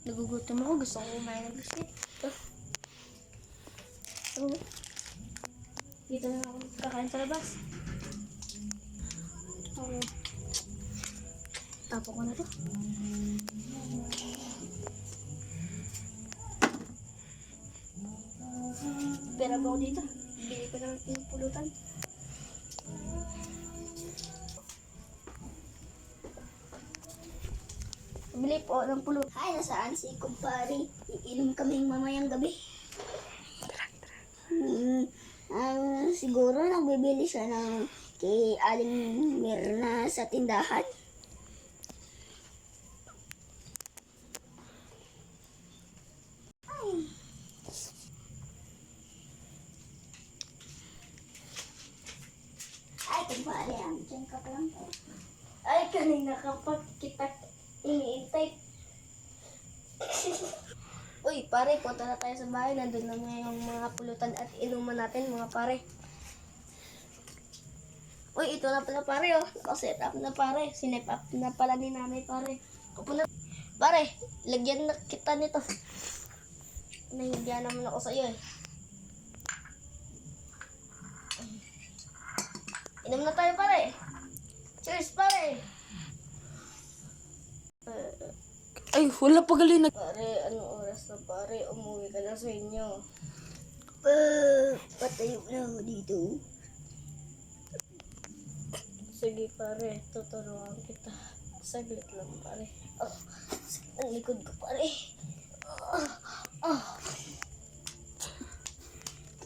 Nagugutom ako. Gusto ko kumain ng biscuit. Dito na ako kakain sa labas. Tapo ko na to. Pera ba ako dito? Bili ko ng pulutan. Bili po ng pulutan. Ay, nasaan si kumpare? Iinom kaming mamayang gabi. Siguro nagbibili siya ng kay Aling Mirna sa tindahan. Ay, kumpare, dyan ka pa lang po. Ay, kanina kapag kita iniintay. Uy, pare, punta na tayo sa bahay. Nandun na yung mga pulutan at inuman natin, mga pare. Uy, ito na pala, pare, oh. Nakaset up na, pare. Sinep up na pala ni nanay, pare. Kapuna. Pare, lagyan na kita nito. Nahigyan naman ako sa iyo, eh. Inom na tayo, pare. Cheers, pare. Ay, wala pa gali na. Pare, anong oras na, pare? Umuwi ka na sa inyo. Patayo na ako dito. Sige, pare. Tuturuan kita. Saglit lang, pare. Sakit ang likod ko, pare.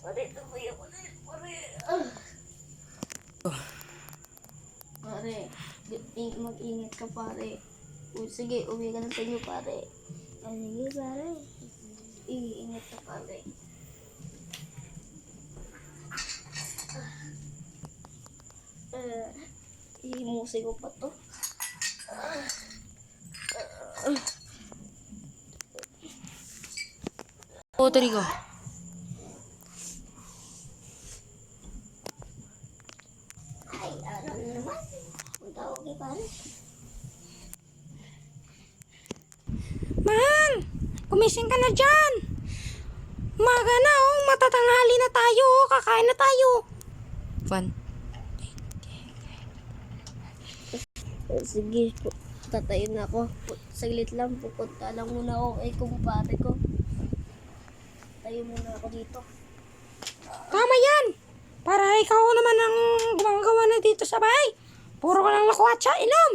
Pare, tumayo ko na yun, pare. Pare, mag-ingat ka, pare. Sige, uwi ka na sa inyo, pare. Sige, pare. Iingat ka, pare. Ihimusay ko pa to. Trigo. Ay, ano naman? Ang tawag kay pare. Man! Kumising ka na dyan! Umaga na oh, matatanghali na tayo oh, kakain na tayo. Fun. Sige, tatayo na ako. Saglit lang, pupunta lang muna ako kay kumpare ko. Tayo muna ako dito. Tama yan! Para ikaw naman ang gumagawa na dito sa bahay. Puro ka lang lakwatsa, inom!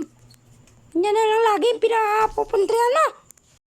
Yan na lang lagi pinapupuntrihan mo.